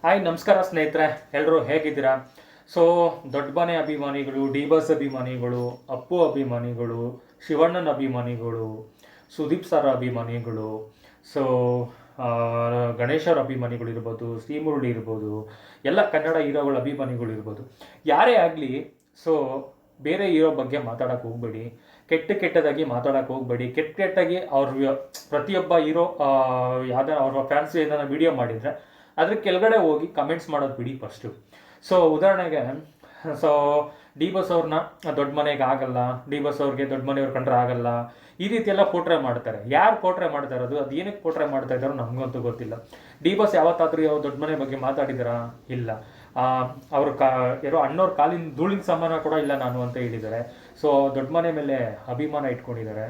Hi ನಮಸ್ಕಾರ ಸ್ನೇಹಿತರೆ, ಎಲ್ಲರೂ ಹೇಗಿದ್ದೀರಾ? ಸೊ ದೊಡ್ಡ ಮನೆ ಅಭಿಮಾನಿಗಳು, ಡಿ ಬಾಸ್ ಅಭಿಮಾನಿಗಳು, ಅಪ್ಪು ಅಭಿಮಾನಿಗಳು, ಶಿವಣ್ಣನ ಅಭಿಮಾನಿಗಳು, ಸುದೀಪ್ ಸರ್ ಅಭಿಮಾನಿಗಳು, ಸೊ ಗಣೇಶರ ಅಭಿಮಾನಿಗಳು ಇರ್ಬೋದು, ಶ್ರೀಮುರಳಿ ಇರ್ಬೋದು, ಎಲ್ಲ ಕನ್ನಡ ಹೀರೋಗಳ ಅಭಿಮಾನಿಗಳು ಇರ್ಬೋದು, ಯಾರೇ ಆಗಲಿ. ಸೊ ಬೇರೆ ಹೀರೋ ಬಗ್ಗೆ ಮಾತಾಡೋಕ್ಕೆ ಹೋಗಬೇಡಿ, ಕೆಟ್ಟದಾಗಿ ಮಾತಾಡೋಕ್ಕೆ ಹೋಗಬೇಡಿ. ಕೆಟ್ಟಾಗಿ ಅವ್ರ ಪ್ರತಿಯೊಬ್ಬ ಹೀರೋ ಯಾವುದೇ ಅವ್ರ ಫ್ಯಾನ್ಸ್ ಏನಾರ ವೀಡಿಯೋ ಮಾಡಿದರೆ ಅದ್ರ ಕೆಳಗಡೆ ಹೋಗಿ ಕಮೆಂಟ್ಸ್ ಮಾಡೋದು ಬಿಡಿ ಫಸ್ಟು. ಸೊ ಉದಾಹರಣೆಗೆ, ಸೊ ಡಿ ಬಾಸ್ ಅವ್ರನ್ನ ದೊಡ್ಡ ಮನೆಗೆ ಆಗಲ್ಲ, ಡಿ ಬಾಸ್ ಅವ್ರಿಗೆ ದೊಡ್ಡ ಮನೆಯವ್ರು ಕಂಡ್ರೆ ಆಗಲ್ಲ, ಈ ರೀತಿ ಎಲ್ಲ ಪೋಟ್ರೆ ಮಾಡ್ತಾರೆ. ಯಾರು ಪೋಟ್ರೆ ಮಾಡ್ತಾ ಇರೋದು, ಅದು ಏನಕ್ಕೆ ಪೋಟ್ರೆ ಮಾಡ್ತಾ ಇದ್ದಾರೋ ನಮಗಂತೂ ಗೊತ್ತಿಲ್ಲ. ಡಿ ಬಾಸ್ ಯಾವತ್ತಾದ್ರೂ ಯಾವ ದೊಡ್ಡ ಮನೆ ಬಗ್ಗೆ ಮಾತಾಡಿದಾರಾ? ಇಲ್ಲ. ಅವ್ರ ಯಾರೋ ಅಣ್ಣವ್ರ ಕಾಲಿನ ಧೂಳಿನ ಸಮಾನ ಕೂಡ ಇಲ್ಲ ನಾನು ಅಂತ ಹೇಳಿದ್ದಾರೆ. ಸೊ ದೊಡ್ಡ ಮನೆ ಮೇಲೆ ಅಭಿಮಾನ ಇಟ್ಕೊಂಡಿದ್ದಾರೆ.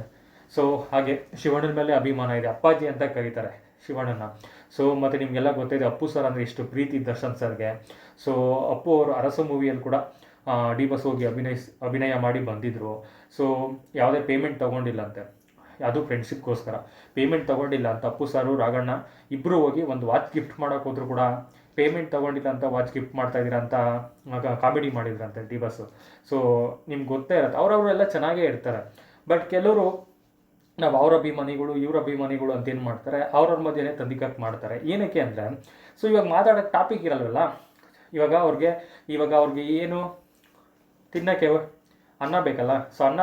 ಸೊ ಹಾಗೆ ಶಿವಣ್ಣನ ಮೇಲೆ ಅಭಿಮಾನ ಇದೆ, ಅಪ್ಪಾಜಿ ಅಂತ ಕರೀತಾರೆ ಶಿವಣ್ಣನ. ಸೊ ಮತ್ತು ನಿಮಗೆಲ್ಲ ಗೊತ್ತಿದೆ ಅಪ್ಪು ಸರ್ ಅಂದರೆ ಎಷ್ಟು ಪ್ರೀತಿ ದರ್ಶನ್ ಸರ್ಗೆ. ಸೊ ಅಪ್ಪು ಅವರು ಅರಸು ಮೂವಿಯಲ್ಲಿ ಕೂಡ ಡಿ ಬಾಸ್ ಹೋಗಿ ಅಭಿನಯ ಮಾಡಿ ಬಂದಿದ್ದರು. ಸೊ ಯಾವುದೇ ಪೇಮೆಂಟ್ ತೊಗೊಂಡಿಲ್ಲಂತೆ, ಅದು ಫ್ರೆಂಡ್ಶಿಪ್ಗೋಸ್ಕರ ಪೇಮೆಂಟ್ ತೊಗೊಂಡಿಲ್ಲ ಅಂತ ಅಪ್ಪು ಸಾರು ರಾಘಣ್ಣ ಇಬ್ಬರು ಹೋಗಿ ಒಂದು ವಾಚ್ ಗಿಫ್ಟ್ ಮಾಡೋಕೆ ಹೋದ್ರು ಕೂಡ ಪೇಮೆಂಟ್ ತೊಗೊಂಡಿಲ್ಲ ಅಂತ ವಾಚ್ ಗಿಫ್ಟ್ ಮಾಡ್ತಾಯಿದ್ದೀರಾ ಅಂತ ಕಾಮಿಡಿ ಮಾಡಿದ್ರಂತೆ ಡಿ ಬಾಸು. ಸೊ ನಿಮ್ಗೆ ಗೊತ್ತೇ ಇರುತ್ತೆ, ಅವರವರೆಲ್ಲ ಚೆನ್ನಾಗೇ ಇರ್ತಾರೆ. ಬಟ್ ಕೆಲವರು ನಾವು ಅವ್ರ ಅಭಿಮಾನಿಗಳು ಇವ್ರ ಅಭಿಮಾನಿಗಳು ಅಂತ ಏನು ಮಾಡ್ತಾರೆ, ಅವ್ರವ್ರ ಮಧ್ಯೆನೇ ತಂದಿಕಕ್ಕೆ ಮಾಡ್ತಾರೆ. ಏನಕ್ಕೆ ಅಂದರೆ, ಸೊ ಇವಾಗ ಮಾತಾಡೋಕ್ಕೆ ಟಾಪಿಕ್ ಇರಲ್ವಲ್ಲ. ಇವಾಗ ಅವ್ರಿಗೆ ಏನು ತಿನ್ನೋಕ್ಕೆ ಅನ್ನ ಬೇಕಲ್ಲ. ಸೊ ಅನ್ನ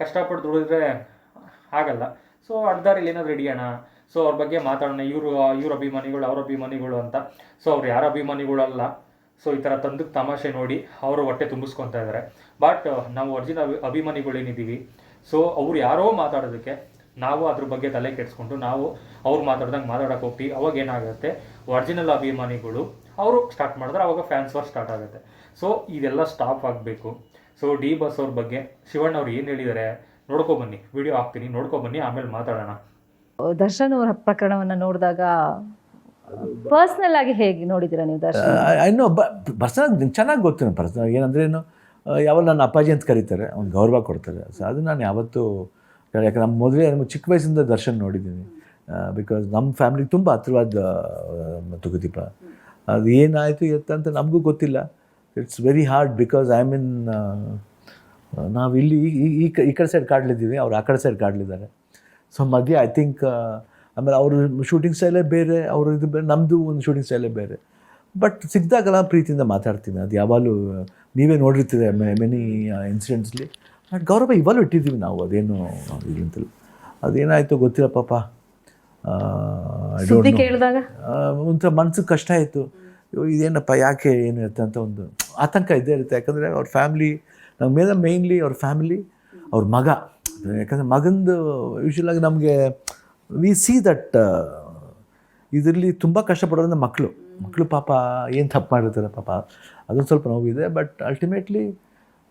ಕಷ್ಟಪಟ್ಟು ದುಡಿದ್ರೆ ಆಗಲ್ಲ. ಸೊ ಅಡ್ದಾರಿಲಿ ಏನಾದ್ರು ಹಿಡಿಯೋಣ, ಸೊ ಅವ್ರ ಬಗ್ಗೆ ಮಾತಾಡೋಣ, ಇವ್ರ ಅಭಿಮಾನಿಗಳು ಅವ್ರ ಅಭಿಮಾನಿಗಳು ಅಂತ. ಸೊ ಅವ್ರು ಯಾರ ಅಭಿಮಾನಿಗಳಲ್ಲ. ಸೊ ಈ ಥರ ತಂದಕ್ಕೆ ತಮಾಷೆ ನೋಡಿ ಅವರು ಹೊಟ್ಟೆ ತುಂಬಿಸ್ಕೊತಾ ಇದ್ದಾರೆ. ಬಟ್ ನಾವು ಒರಿಜಿನಲ್ ಅಭಿಮಾನಿಗಳೇನಿದ್ದೀವಿ, ಸೊ ಅವ್ರು ಯಾರೋ ಮಾತಾಡೋದಕ್ಕೆ ನಾವು ಅದ್ರ ಬಗ್ಗೆ ತಲೆ ಕೆಡಿಸ್ಕೊಂಡು ನಾವು ಅವ್ರು ಮಾತಾಡ್ದಂಗೆ ಮಾತಾಡೋಕೆ ಹೋಗ್ತೀವಿ. ಅವಾಗ ಏನಾಗುತ್ತೆ, ಒರಿಜಿನಲ್ ಅಭಿಮಾನಿಗಳು ಅವರು ಸ್ಟಾರ್ಟ್ ಮಾಡಿದ್ರೆ ಅವಾಗ ಫ್ಯಾನ್ಸ್ ವಾರ್ ಸ್ಟಾರ್ಟ್ ಆಗುತ್ತೆ. ಸೊ ಇದೆಲ್ಲ ಸ್ಟಾಪ್ ಆಗಬೇಕು. ಸೊ ಡಿ ಬಾಸ್ ಅವ್ರ ಬಗ್ಗೆ ಶಿವಣ್ಣ ಅವ್ರು ಏನು ಹೇಳಿದ್ದಾರೆ ನೋಡ್ಕೊಬನ್ನಿ, ವಿಡಿಯೋ ಹಾಕ್ತೀನಿ, ನೋಡ್ಕೊಬನ್ನಿ, ಆಮೇಲೆ ಮಾತಾಡೋಣ. ದರ್ಶನ್ ಅವರ ಪ್ರಕರಣವನ್ನು ನೋಡಿದಾಗ ಪರ್ಸ್ನಲ್ ಆಗಿ ಹೇಗೆ ನೋಡಿದ್ದೀರಾ ನೀವು ದರ್ಶನ್? ಇನ್ನೂ ಪರ್ಸನಲ್ ಚೆನ್ನಾಗಿ ಗೊತ್ತು. ನನ್ನ ಪರ್ಸನಲ್ ಏನಂದ್ರೆ ಏನು, ಯಾವಾಗ ನನ್ನ ಅಪ್ಪಾಜಿ ಅಂತ ಕರೀತಾರೆ, ಅವ್ನು ಗೌರವ ಕೊಡ್ತಾರೆ. ಸೊ ಅದು ನಾನು ಯಾವತ್ತೂ, ಯಾಕೆ ನಮ್ಮ ಮೊದಲೇ ಚಿಕ್ಕ ವಯಸ್ಸಿಂದ ದರ್ಶನ್ ನೋಡಿದ್ದೀನಿ. ಬಿಕಾಸ್ ನಮ್ಮ ಫ್ಯಾಮಿಲಿಗೆ ತುಂಬ ಹತ್ರವಾದ ತುಗುದೀಪ. ಅದು ಏನಾಯಿತು ಎತ್ತಂತ ನಮಗೂ ಗೊತ್ತಿಲ್ಲ. It's very hard because I mean ನಾವು ಇಲ್ಲಿ ಈ ಕಡೆ ಸೈಡ್ ಕಾಡ್ಲಿದ್ದೀವಿ, ಅವ್ರು ಆ ಕಡೆ ಸೈಡ್ ಕಾಡ್ಲಿದ್ದಾರೆ. ಸೊ ಮಧ್ಯೆ ಐ ಥಿಂಕ್ ಆಮೇಲೆ ಅವರು ಶೂಟಿಂಗ್ ಸ್ಟೈಲೇ ಬೇರೆ, ಅವರು ಇದು ಬೇರೆ, ನಮ್ಮದು ಒಂದು ಶೂಟಿಂಗ್ ಸ್ಟೈಲೇ ಬೇರೆ. ಬಟ್ ಸಿಕ್ಕಿದಾಗೆಲ್ಲ ಪ್ರೀತಿಯಿಂದ ಮಾತಾಡ್ತೀನಿ. ಅದು ಯಾವಾಗಲೂ ನೀವೇ ನೋಡಿರ್ತೀರ ಮೆನಿ ಇನ್ಸಿಡೆಂಟ್ಸ್ಲಿ. ಬಟ್ ಗೌರವ ಇವಾಗಲೂ ಇಟ್ಟಿದ್ದೀವಿ ನಾವು, ಅದೇನು ಇಲ್ಲಂತಲ್ಲ. ಅದೇನಾಯಿತು ಗೊತ್ತಿಲ್ಲ ಪಾಪ. ಕೇಳಿದಾಗ ಒಂಥರ ಮನ್ಸಿಗೆ ಕಷ್ಟ ಆಯಿತು. ಇದೇನಪ್ಪ ಯಾಕೆ ಏನು ಇರುತ್ತೆ ಅಂತ ಒಂದು ಆತಂಕ ಇದ್ದೇ ಇರುತ್ತೆ. ಯಾಕಂದರೆ ಅವ್ರ ಫ್ಯಾಮ್ಲಿ ನಮ್ಮ ಮೇಲೆ ಮೇಯ್ನ್ಲಿ ಅವ್ರ ಫ್ಯಾಮಿಲಿ, ಅವ್ರ ಮಗ. ಯಾಕಂದರೆ ಮಗಂದು ಯೂಶ್ವಲಾಗಿ ನಮಗೆ ವಿ ಸಿ ದಟ್ ಇದರಲ್ಲಿ ತುಂಬ ಕಷ್ಟಪಡೋದ್ರಿಂದ ಮಕ್ಕಳು ಪಾಪ ಏನು ತಪ್ಪು ಮಾಡಿರ್ತಾರೆ ಪಾಪ, ಅದೊಂದು ಸ್ವಲ್ಪ ನೋವಿದೆ. But ultimately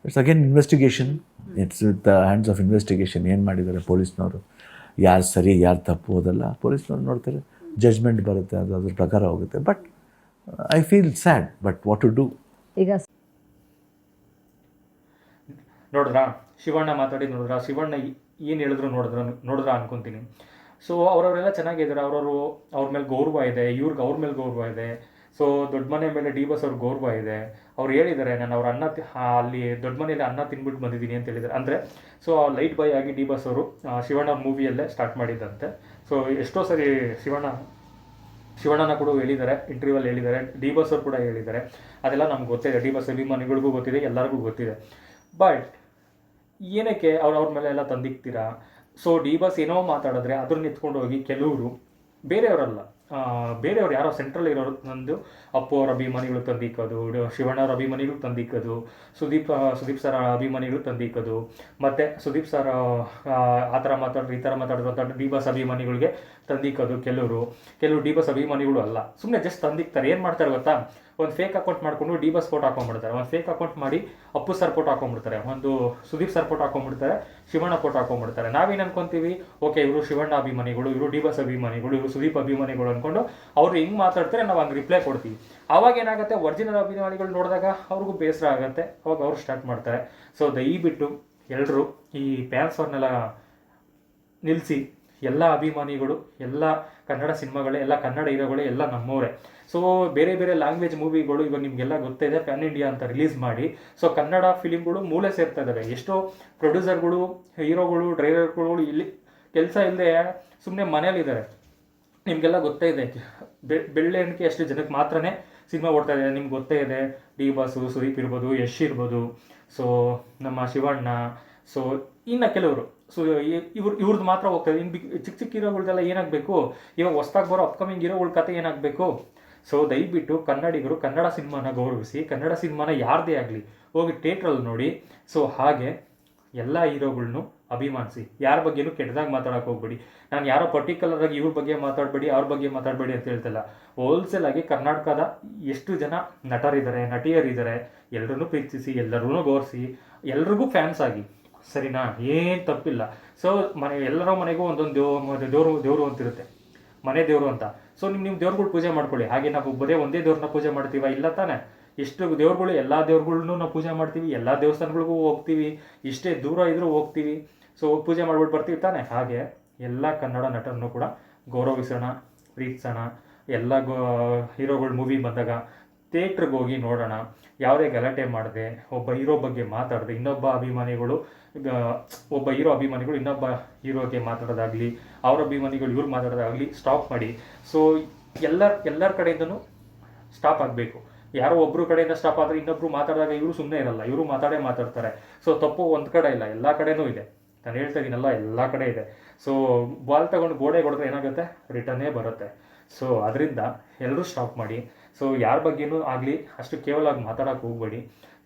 it's again investigation. It's with the hands of investigation. ಏನು ಮಾಡಿದ್ದಾರೆ ಪೊಲೀಸ್ನವರು, ಯಾರು ಸರಿ ಯಾರು ತಪ್ಪು ಹೋದಲ್ಲ ಪೊಲೀಸ್ನವ್ರು ನೋಡ್ತಾರೆ, ಜಜ್ಮೆಂಟ್ ಬರುತ್ತೆ, ಅದು ಅದ್ರ ಪ್ರಕಾರ ಹೋಗುತ್ತೆ. But I feel sad, but what to do. ಈಗ ನೋಡಿದ್ರಾ ಶಿವಣ್ಣ ಮಾತಾಡಿ, ನೋಡಿದ್ರಾ ಶಿವಣ್ಣ ಏನು ಹೇಳಿದ್ರು ನೋಡಿದ್ರಾ ಅನ್ಕೊತೀನಿ. ಸೊ ಅವರವರೆಲ್ಲ ಚೆನ್ನಾಗಿದ್ದಾರೆ, ಅವ್ರ ಮೇಲೆ ಗೌರವ ಇದೆ, ಇವ್ರಿಗೆ ಅವ್ರ ಮೇಲೆ ಗೌರವ ಇದೆ. ಸೊ ದೊಡ್ಡ ಮನೆ ಮೇಲೆ ಡಿ ಬಾಸ್ ಅವ್ರಿಗೆ ಗೌರವ ಇದೆ. ಅವ್ರು ಹೇಳಿದ್ದಾರೆ, ನಾನು ಅವ್ರ ಅಲ್ಲಿ ದೊಡ್ಡ ಮನೆಯಲ್ಲಿ ಅನ್ನ ತಿನ್ಬಿಟ್ಟು ಬಂದಿದ್ದೀನಿ ಅಂತ ಹೇಳಿದ್ದಾರೆ. ಅಂದರೆ ಸೊ ಲೈಟ್ ಬಾಯ್ ಆಗಿ ಡಿ ಬಾಸ್ ಅವರು ಶಿವಣ್ಣ ಮೂವಿಯಲ್ಲೇ ಸ್ಟಾರ್ಟ್ ಮಾಡಿದ್ದಂತೆ. ಸೊ ಎಷ್ಟೋ ಸರಿ ಶಿವಣ್ಣನ ಕೂಡ ಹೇಳಿದ್ದಾರೆ, ಇಂಟರ್ವ್ಯೂವಲ್ಲಿ ಹೇಳಿದ್ದಾರೆ, ಡಿ ಬಾಸ್ ಅವ್ರು ಕೂಡ ಹೇಳಿದ್ದಾರೆ. ಅದೆಲ್ಲ ನಮ್ಗೆ ಗೊತ್ತಿದೆ, ಡಿ ಬಾಸ್ ಅಭಿಮಾನಿಗಳಿಗೂ ಗೊತ್ತಿದೆ, ಎಲ್ಲರಿಗೂ ಗೊತ್ತಿದೆ. ಬಟ್ ಏನಕ್ಕೆ ಅವ್ರ ಮೇಲೆ ಎಲ್ಲ ತಂದಿಕ್ತೀರಾ? ಸೊ ಡಿ ಬಾಸ್ ಏನೋ ಮಾತಾಡಿದ್ರೆ ಅದನ್ನ ಎತ್ಕೊಂಡು ಹೋಗಿ ಕೆಲವರು ಬೇರೆಯವ್ರು ಯಾರೋ ಸೆಂಟ್ರಲ್ ಇರೋರು ನಂದು ಅಪ್ಪು ಅವ್ರ ಅಭಿಮಾನಿಗಳು ತಂದಿಕ್ಕೋದು, ಶಿವಣ್ಣ ಅವ್ರ ಅಭಿಮಾನಿಗಳು ತಂದಿಕ್ಕೋದು, ಸುದೀಪ್ ಸರ್ ಅಭಿಮಾನಿಗಳು ತಂದಿಕ್ಕೋದು, ಮತ್ತು ಸುದೀಪ್ ಸರ್ ಆ ಥರ ಮಾತಾಡಿದ್ರೆ ಈ ಥರ ಮಾತಾಡಿದ್ರು ಡಿ ಬಾಸ್ ಅಭಿಮಾನಿಗಳಿಗೆ ತಂದಿಕ್ಕೋದು. ಕೆಲವರು ಡಿ ಬಾಸ್ ಅಭಿಮಾನಿಗಳು ಅಲ್ಲ, ಸುಮ್ಮನೆ ಜಸ್ಟ್ ತಂದಿಕ್ತಾರೆ. ಏನು ಮಾಡ್ತಾರೆ ಗೊತ್ತಾ, ಒಂದು ಫೇಕ್ ಅಕೌಂಟ್ ಮಾಡಿಕೊಂಡು ಡಿ ಬಾಸ್ ಫೋಟೋ ಹಾಕೊಂಡ್ಬಿಡ್ತಾರೆ, ಒಂದು ಫೇಕ್ ಅಕೌಂಟ್ ಮಾಡಿ ಅಪ್ಪು ಸರ್ ಫೋಟೋ ಹಾಕೊಂಡ್ಬಿಡ್ತಾರೆ, ಒಂದು ಸುದೀಪ್ ಸರ್ ಫೋಟೋ ಹಾಕೊಂಡ್ಬಿಡ್ತಾರೆ, ಶಿವಣ್ಣ ಫೋಟೋ ಹಾಕೊಂಡ್ಬಿಡ್ತಾರೆ. ನಾವೇನು ಅನ್ಕೊತೀವಿ, ಓಕೆ ಇವರು ಶಿವಣ್ಣ ಅಭಿಮಾನಿಗಳು, ಇವರು ಡಿ ಬಾಸ್ ಅಭಿಮಾನಿಗಳು, ಇವರು ಸುದೀಪ್ ಅಭಿಮಾನಿಗಳು ಅಂದ್ಕೊಂಡು ಅವ್ರು ಹಿಂಗೆ ಮಾತಾಡ್ತಾರೆ, ನಾವು ಹಂಗೆ ರಿಪ್ಲೈ ಕೊಡ್ತೀವಿ. ಅವಾಗ ಏನಾಗುತ್ತೆ, ಒರಿಜಿನಲ್ ಅಭಿಮಾನಿಗಳು ನೋಡಿದಾಗ ಅವ್ರಿಗೂ ಬೇಸರ ಆಗುತ್ತೆ, ಅವಾಗ ಅವ್ರು ಸ್ಟಾರ್ಟ್ ಮಾಡ್ತಾರೆ. ಸೊ ದಯವಿಟ್ಟು ಎಲ್ಲರೂ ಈ ಫ್ಯಾನ್ಸ್ ಅವ್ರನ್ನೆಲ್ಲ ನಿಲ್ಲಿಸಿ, ಎಲ್ಲ ಅಭಿಮಾನಿಗಳು, ಎಲ್ಲ ಕನ್ನಡ ಸಿನಿಮಾಗಳೇ ಎಲ್ಲ, ಕನ್ನಡ ಹೀರೋಗಳೇ ಎಲ್ಲ ನಮ್ಮವರೇ. ಸೊ ಬೇರೆ ಬೇರೆ ಲ್ಯಾಂಗ್ವೇಜ್ ಮೂವಿಗಳು ಇವಾಗ ನಿಮಗೆಲ್ಲ ಗೊತ್ತಿದೆ ಪ್ಯಾನ್ ಇಂಡಿಯಾ ಅಂತ ರಿಲೀಸ್ ಮಾಡಿ, ಸೊ ಕನ್ನಡ ಫಿಲಿಮ್ಗಳು ಮೂಲೆ ಸೇರ್ತಾ ಇದ್ದಾವೆ. ಎಷ್ಟೋ ಪ್ರೊಡ್ಯೂಸರ್ಗಳು, ಹೀರೋಗಳು, ಡ್ರೈವರ್ಗಳು ಇಲ್ಲಿ ಕೆಲಸ ಇಲ್ಲದೆ ಸುಮ್ಮನೆ ಮನೇಲಿದ್ದಾರೆ. ನಿಮಗೆಲ್ಲ ಗೊತ್ತೇ ಇದೆ, ಬೆಳ್ಳೆ ಎಣಿಕೆ ಅಷ್ಟು ಜನಕ್ಕೆ ಮಾತ್ರನೇ ಸಿನಿಮಾ ಓಡ್ತಾ ಇದೆ. ನಿಮ್ಗೆ ಗೊತ್ತೇ ಇದೆ, ಡಿ ಬಾಸು, ಸುದೀಪ್ ಇರ್ಬೋದು, ಯಶ್ ಇರ್ಬೋದು, ಸೊ ನಮ್ಮ ಶಿವಣ್ಣ, ಸೊ ಇನ್ನು ಕೆಲವರು. ಸೊ ಇವ್ರದ್ದು ಮಾತ್ರ ಹೋಗ್ತದೆ. ಇನ್ನು ಚಿಕ್ಕ ಚಿಕ್ಕ ಹೀರೋಗಳ್ದೆಲ್ಲ ಏನಾಗಬೇಕು, ಇವಾಗ ಹೊಸ್ದಾಗಿ ಬರೋ ಅಪ್ಕಮಿಂಗ್ ಹೀರೋಗಳ ಕತೆ ಏನಾಗಬೇಕು. ಸೊ ದಯವಿಟ್ಟು ಕನ್ನಡಿಗರು ಕನ್ನಡ ಸಿನಿಮಾನ ಗೌರವಿಸಿ, ಕನ್ನಡ ಸಿನಿಮಾನ ಯಾರದೇ ಆಗಲಿ ಹೋಗಿ ಥಿಯೇಟ್ರಲ್ಲಿ ನೋಡಿ. ಸೊ ಹಾಗೆ ಎಲ್ಲ ಹೀರೋಗಳ್ನು ಅಭಿಮಾನಿಸಿ, ಯಾರ ಬಗ್ಗೆನೂ ಕೆಟ್ಟದಾಗಿ ಮಾತಾಡೋಕೆ ಹೋಗ್ಬೇಡಿ. ನಾನು ಯಾರೋ ಪರ್ಟಿಕ್ಯುಲರ್ ಆಗಿ ಇವ್ರ ಬಗ್ಗೆ ಮಾತಾಡಬೇಡಿ, ಅವ್ರ ಬಗ್ಗೆ ಮಾತಾಡಬೇಡಿ ಅಂತ ಹೇಳ್ತಿಲ್ಲ. ಹೋಲ್ಸೇಲ್ ಆಗಿ ಕರ್ನಾಟಕದ ಎಷ್ಟು ಜನ ನಟರಿದ್ದಾರೆ, ನಟಿಯರಿದ್ದಾರೆ, ಎಲ್ಲರನ್ನೂ ಪ್ರೀತಿಸಿ, ಎಲ್ಲರೂ ಗೌರವಿಸಿ, ಎಲ್ರಿಗೂ ಫ್ಯಾನ್ಸ್ ಆಗಿ, ಸರಿನಾ? ಏನು ತಪ್ಪಿಲ್ಲ. ಸೊ ಎಲ್ಲರ ಮನೆಗೂ ಒಂದೊಂದು ದೇವರು ಅಂತಿರುತ್ತೆ, ಮನೆ ದೇವರು ಅಂತ. ಸೊ ನಿಮ್ಮ ದೇವ್ರುಗಳು ಪೂಜೆ ಮಾಡ್ಕೊಳ್ಳಿ. ಹಾಗೆ ನಾವು ಬರೀ ಒಂದೇ ದೇವ್ರನ್ನ ಪೂಜೆ ಮಾಡ್ತೀವ? ಇಲ್ಲ ತಾನೆ. ಎಷ್ಟು ದೇವ್ರುಗಳು, ಎಲ್ಲ ದೇವ್ರುಗಳ್ನೂ ನಾವು ಪೂಜೆ ಮಾಡ್ತೀವಿ, ಎಲ್ಲ ದೇವಸ್ಥಾನಗಳಿಗೂ ಹೋಗ್ತೀವಿ, ಇಷ್ಟೇ ದೂರ ಇದ್ರೂ ಹೋಗ್ತೀವಿ. ಸೊ ಪೂಜೆ ಮಾಡ್ಬಿಟ್ಟು ಬರ್ತೀವಿ ತಾನೆ. ಹಾಗೆ ಎಲ್ಲ ಕನ್ನಡ ನಟರನ್ನು ಕೂಡ ಗೌರವಿಸೋಣ, ಪ್ರೀತಿಸೋಣ. ಎಲ್ಲ ಹೀರೋಗಳು ಮೂವಿ ಬಂದಾಗ ಥಿಯೇಟ್ರಿಗೆ ಹೋಗಿ ನೋಡೋಣ. ಯಾವುದೇ ಗಲಾಟೆ ಮಾಡದೆ, ಒಬ್ಬ ಹೀರೋ ಬಗ್ಗೆ ಮಾತಾಡದೆ, ಒಬ್ಬ ಹೀರೋ ಅಭಿಮಾನಿಗಳು ಇನ್ನೊಬ್ಬ ಹೀರೋಗೆ ಮಾತಾಡೋದಾಗಲಿ, ಅವ್ರ ಅಭಿಮಾನಿಗಳು ಇವ್ರಿಗೆ ಮಾತಾಡೋದಾಗಲಿ ಸ್ಟಾಪ್ ಮಾಡಿ. ಸೊ ಎಲ್ಲರ ಕಡೆಯಿಂದನೂ ಸ್ಟಾಪ್ ಆಗಬೇಕು. ಯಾರೋ ಒಬ್ಬರು ಕಡೆಯಿಂದ ಸ್ಟಾಪ್ ಆದರೆ ಇನ್ನೊಬ್ರು ಮಾತಾಡಿದಾಗ ಇವರು ಸುಮ್ಮನೆ ಇರಲ್ಲ, ಇವರು ಮಾತಾಡ್ತಾರೆ. ಸೊ ತಪ್ಪು ಒಂದು ಕಡೆ ಇಲ್ಲ, ಎಲ್ಲ ಕಡೆನೂ ಇದೆ. ನಾನು ಹೇಳ್ತಾ ಇದ್ದೀನಲ್ಲ, ಎಲ್ಲ ಕಡೆ ಇದೆ. ಸೊ ಬಾಲ್ ತಗೊಂಡು ಗೋಡೆ ಹೊಡೆದ್ರೆ ಏನಾಗುತ್ತೆ, ರಿಟರ್ನೇ ಬರುತ್ತೆ. ಸೊ ಅದರಿಂದ ಎಲ್ಲರೂ ಸ್ಟಾಪ್ ಮಾಡಿ. ಸೊ ಯಾರ ಬಗ್ಗೆನೂ ಆಗಲಿ ಅಷ್ಟು ಕೇವಲವಾಗಿ ಮಾತಾಡೋಕೆ ಹೋಗ್ಬೇಡಿ.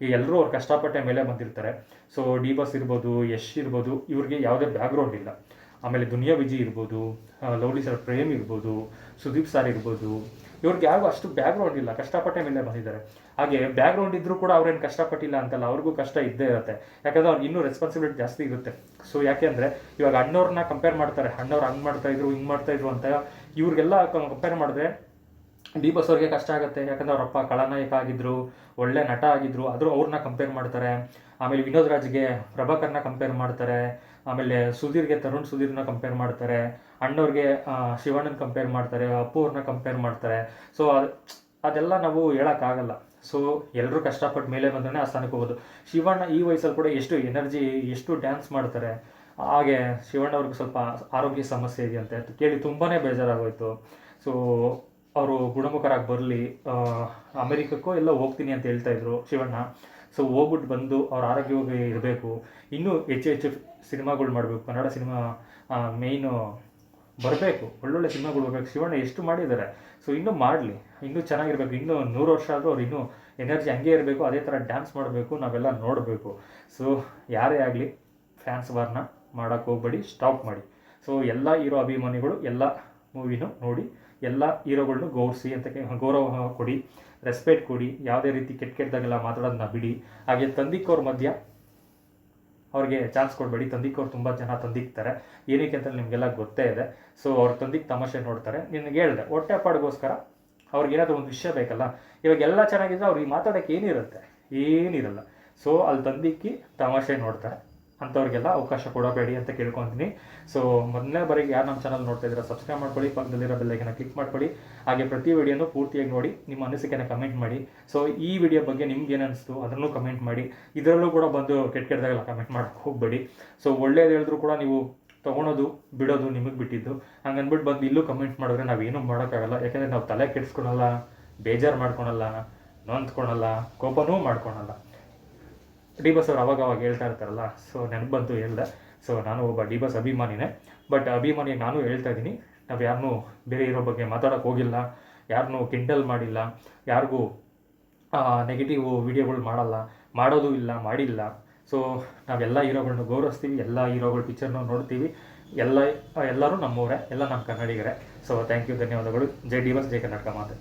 ಈ ಎಲ್ಲರೂ ಅವ್ರು ಕಷ್ಟಪಟ್ಟೆ ಮೇಲೆ ಬಂದಿರ್ತಾರೆ. ಸೊ ಡಿ ಬಾಸ್ ಇರ್ಬೋದು, ಯಶ್ ಇರ್ಬೋದು, ಇವ್ರಿಗೆ ಯಾವುದೇ ಬ್ಯಾಕ್ಗ್ರೌಂಡ್ ಇಲ್ಲ. ಆಮೇಲೆ ದುನಿಯಾ ವಿಜಿ ಇರ್ಬೋದು, ಲವ್ಲಿ ಸರ್ ಪ್ರೇಮ್ ಇರ್ಬೋದು, ಸುದೀಪ್ ಸರ್ ಇರ್ಬೋದು, ಇವ್ರಿಗೆ ಯಾರಿಗೂ ಅಷ್ಟು ಬ್ಯಾಕ್ಗ್ರೌಂಡ್ ಇಲ್ಲ, ಕಷ್ಟಪಟ್ಟೆ ಮೇಲೆ ಬಂದಿದ್ದಾರೆ. ಹಾಗೆ ಬ್ಯಾಕ್ಗ್ರೌಂಡ್ ಇದ್ದರೂ ಕೂಡ ಅವ್ರೇನು ಕಷ್ಟಪಟ್ಟಿಲ್ಲ ಅಂತಲ್ಲ, ಅವ್ರಿಗೂ ಕಷ್ಟ ಇದ್ದೇ ಇರುತ್ತೆ. ಯಾಕಂದರೆ ಅವ್ರಿಗೆ ಇನ್ನೂ ರೆಸ್ಪಾನ್ಸಿಬಿಲಿಟಿ ಜಾಸ್ತಿ ಇರುತ್ತೆ. ಸೊ ಯಾಕೆ ಅಂದರೆ ಇವಾಗ ಅಣ್ಣವ್ರನ್ನ ಕಂಪೇರ್ ಮಾಡ್ತಾರೆ, ಅಣ್ಣವ್ರು ಹಂಗೆ ಮಾಡ್ತಾಯಿದ್ರು, ಹಿಂಗೆ ಮಾಡ್ತಾಯಿದ್ರು ಅಂತ. ಇವ್ರಿಗೆಲ್ಲ ಕಂಪೇರ್ ಮಾಡಿದ್ರೆ ಡಿ ಬಾಸ್ ಅವ್ರಿಗೆ ಕಷ್ಟ ಆಗುತ್ತೆ. ಯಾಕಂದರೆ ಅವರಪ್ಪ ಖಳನಾಯಕ ಆಗಿದ್ದರು, ಒಳ್ಳೆ ನಟ ಆಗಿದ್ದರು, ಆದರೂ ಅವ್ರನ್ನ ಕಂಪೇರ್ ಮಾಡ್ತಾರೆ. ಆಮೇಲೆ ವಿನೋದ್ ರಾಜ್ಗೆ ಪ್ರಭಾಕರ್ನ ಕಂಪೇರ್ ಮಾಡ್ತಾರೆ. ಆಮೇಲೆ ಸುಧೀರ್ಗೆ ತರುಣ್ ಸುಧೀರ್ನ ಕಂಪೇರ್ ಮಾಡ್ತಾರೆ. ಅಣ್ಣವ್ರಿಗೆ ಶಿವಣ್ಣನ ಕಂಪೇರ್ ಮಾಡ್ತಾರೆ, ಅಪ್ಪು ಅವ್ರನ್ನ ಕಂಪೇರ್ ಮಾಡ್ತಾರೆ. ಸೊ ಅದೆಲ್ಲ ನಾವು ಹೇಳೋಕ್ಕಾಗಲ್ಲ. ಸೊ ಎಲ್ಲರೂ ಕಷ್ಟಪಟ್ಟು ಮೇಲೆ ಬಂದ್ರೆ ಆ ಸ್ಥಾನಕ್ಕೆ ಹೋಗೋದು. ಶಿವಣ್ಣ ಈ ವಯಸ್ಸಲ್ಲಿ ಕೂಡ ಎಷ್ಟು ಎನರ್ಜಿ, ಎಷ್ಟು ಡ್ಯಾನ್ಸ್ ಮಾಡ್ತಾರೆ. ಹಾಗೆ ಶಿವಣ್ಣ ಅವ್ರಿಗೆ ಸ್ವಲ್ಪ ಆರೋಗ್ಯ ಸಮಸ್ಯೆ ಇದೆಯಂತೆ ಕೇಳಿ ತುಂಬಾ ಬೇಜಾರಾಗೋಯ್ತು. ಸೊ ಅವರು ಗುಣಮುಖರಾಗಿ ಬರಲಿ, ಅಮೆರಿಕಕ್ಕೋ ಎಲ್ಲ ಹೋಗ್ತೀನಿ ಅಂತ ಹೇಳ್ತಾಯಿದ್ರು ಶಿವಣ್ಣ. ಸೊ ಹೋಗ್ಬಿಟ್ಟು ಬಂದು ಅವ್ರ ಆರೋಗ್ಯವಾಗಿ ಇರಬೇಕು. ಇನ್ನೂ ಹೆಚ್ಚು ಸಿನಿಮಾಗಳು ಮಾಡಬೇಕು, ಕನ್ನಡ ಸಿನಿಮಾ ಮೇಯ್ನು ಬರಬೇಕು, ಒಳ್ಳೊಳ್ಳೆ ಸಿನಿಮಾಗಳು ಬರಬೇಕು. ಶಿವಣ್ಣ ಎಷ್ಟು ಮಾಡಿದ್ದಾರೆ. ಸೊ ಇನ್ನೂ ಮಾಡಲಿ, ಇನ್ನೂ ಚೆನ್ನಾಗಿರಬೇಕು. ಇನ್ನೂ 100 ವರ್ಷ ಆದರೂ ಅವ್ರು ಇನ್ನೂ ಎನರ್ಜಿ ಹಂಗೆ ಇರಬೇಕು, ಅದೇ ಥರ ಡ್ಯಾನ್ಸ್ ಮಾಡಬೇಕು, ನಾವೆಲ್ಲ ನೋಡಬೇಕು. ಸೊ ಯಾರೇ ಆಗಲಿ ಫ್ಯಾನ್ಸ್ ವಾರ್ನ ಮಾಡೋಕ್ಕೆ ಹೋಗ್ಬೇಡಿ, ಸ್ಟಾಪ್ ಮಾಡಿ. ಸೊ ಎಲ್ಲ ಹೀರೋ ಅಭಿಮಾನಿಗಳು ಎಲ್ಲ ಮೂವಿನೂ ನೋಡಿ, ಎಲ್ಲ ಹೀರೋಗಳ್ನು ಗೌರವಿಸಿ ಅಂತ ಗೌರವ ಕೊಡಿ, ರೆಸ್ಪೆಕ್ಟ್ ಕೊಡಿ. ಯಾವುದೇ ರೀತಿ ಕೆಟ್ಟದಾಗೆಲ್ಲ ಮಾತಾಡೋದನ್ನ ಬಿಡಿ. ಹಾಗೆ ತಂದಿಕ್ಕವ್ರ ಮಧ್ಯ ಅವ್ರಿಗೆ ಚಾನ್ಸ್ ಕೊಡಬೇಡಿ. ತಂದಿಕ್ಕವ್ರು ತುಂಬ ಜನ ತಂದಿಕ್ತಾರೆ, ಏನಕ್ಕೆ ಅಂತ ನಿಮಗೆಲ್ಲ ಗೊತ್ತೇ ಇದೆ. ಸೊ ಅವ್ರು ತಂದಿಕ್ಕೆ ತಮಾಷೆ ನೋಡ್ತಾರೆ. ನಿನಗೆ ಹೇಳಿದೆ, ಹೊಟ್ಟೆ ಪಾಡಿಗೋಸ್ಕರ ಅವ್ರಿಗೇನಾದರೂ ಒಂದು ವಿಷಯ ಬೇಕಲ್ಲ. ಇವಾಗ ಎಲ್ಲ ಚೆನ್ನಾಗಿದ್ರೆ ಅವ್ರಿಗೆ ಮಾತಾಡೋಕ್ಕೆ ಏನಿರಲ್ಲ. ಸೊ ಅಲ್ಲಿ ತಂದಿಕ್ಕಿ ತಮಾಷೆ ನೋಡ್ತಾರೆ. ಅಂಥವ್ರಿಗೆಲ್ಲ ಅವಕಾಶ ಕೊಡಬೇಡಿ ಅಂತ ಕೇಳ್ಕೊತೀನಿ. ಸೊ ಮೊದಲನೇ ಬಾರಿಗೆ ಯಾರು ನಮ್ಮ ಚಾನಲ್ ನೋಡ್ತಾ ಇದ್ದೀರಾ, ಸಬ್ಸ್ಕ್ರೈಬ್ ಮಾಡ್ಕೊಳ್ಳಿ, ಪಕ್ಕದಲ್ಲಿರೋ ಬೆಲ್ಲೈಕನ್ನ ಕ್ಲಿಕ್ ಮಾಡ್ಕೊಳ್ಳಿ. ಹಾಗೆ ಪ್ರತಿ ವಿಡಿಯೋನೂ ಪೂರ್ತಿಯಾಗಿ ನೋಡಿ, ನಿಮ್ಮ ಅನಿಸಿಕೆನ ಕಮೆಂಟ್ ಮಾಡಿ. ಸೊ ಈ ವಿಡಿಯೋ ಬಗ್ಗೆ ನಿಮ್ಗೆ ಏನು ಅನಿಸ್ತು ಅದನ್ನು ಕಮೆಂಟ್ ಮಾಡಿ. ಇದರಲ್ಲೂ ಕೂಡ ಬಂದು ಕೆಟ್ಟದಾಗೆಲ್ಲ ಕಮೆಂಟ್ ಮಾಡೋಕ್ಕೆ ಹೋಗಬೇಡಿ. ಸೊ ಒಳ್ಳೇದು ಹೇಳಿದ್ರು ಕೂಡ ನೀವು ತೊಗೊಳೋದು ಬಿಡೋದು ನಿಮಗೆ ಬಿಟ್ಟಿದ್ದು. ಹಂಗೆ ಅಂದ್ಬಿಟ್ಟು ಬಂದು ಇಲ್ಲೂ ಕಮೆಂಟ್ ಮಾಡಿದ್ರೆ ನಾವೇನೂ ಮಾಡೋಕ್ಕಾಗಲ್ಲ. ಯಾಕೆಂದರೆ ನಾವು ತಲೆ ಕೆಡಿಸ್ಕೊಳಲ್ಲ, ಬೇಜಾರು ಮಾಡ್ಕೊಳಲ್ಲ, ನೊಂದ್ಕೊಳಲ್ಲ, ಕೋಪನೂ ಮಾಡ್ಕೊಳಲ್ಲ. ಡಿ ಬಾಸ್ ಅವ್ರು ಅವಾಗ ಹೇಳ್ತಾ ಇರ್ತಾರಲ್ಲ, ಸೊ ನನಗೆ ಬಂತು ಹೇಳಿದೆ. ಸೊ ನಾನು ಒಬ್ಬ ಡಿ ಬಾಸ್ ಅಭಿಮಾನಿನೇ. ಬಟ್ ಅಭಿಮಾನಿ ನಾನು ಹೇಳ್ತಾ ಇದ್ದೀನಿ, ನಾವು ಯಾರನ್ನೂ ಬೇರೆ ಇರೋ ಬಗ್ಗೆ ಮಾತಾಡೋಕ್ಕೆ ಹೋಗಿಲ್ಲ, ಯಾರನ್ನೂ ಕಿಂಡಲ್ ಮಾಡಿಲ್ಲ, ಯಾರಿಗೂ ನೆಗೆಟಿವ್ ವಿಡಿಯೋಗಳು ಮಾಡೋದು ಇಲ್ಲ, ಮಾಡಿಲ್ಲ. ಸೊ ನಾವೆಲ್ಲ ಹೀರೋಗಳನ್ನ ಗೌರವಿಸ್ತೀವಿ, ಎಲ್ಲ ಹೀರೋಗಳ ಪಿಕ್ಚರ್ನ ನೋಡ್ತೀವಿ. ಎಲ್ಲರೂ ನಮ್ಮವರೇ, ಎಲ್ಲ ನಮ್ಮ ಕನ್ನಡಿಗರೇ. ಸೊ ಥ್ಯಾಂಕ್ ಯು, ಧನ್ಯವಾದಗಳು. ಜೈ ಡಿ ಬಾಸ್, ಜೈ ಕರ್ನಾಟಕ ಮಾತೆ.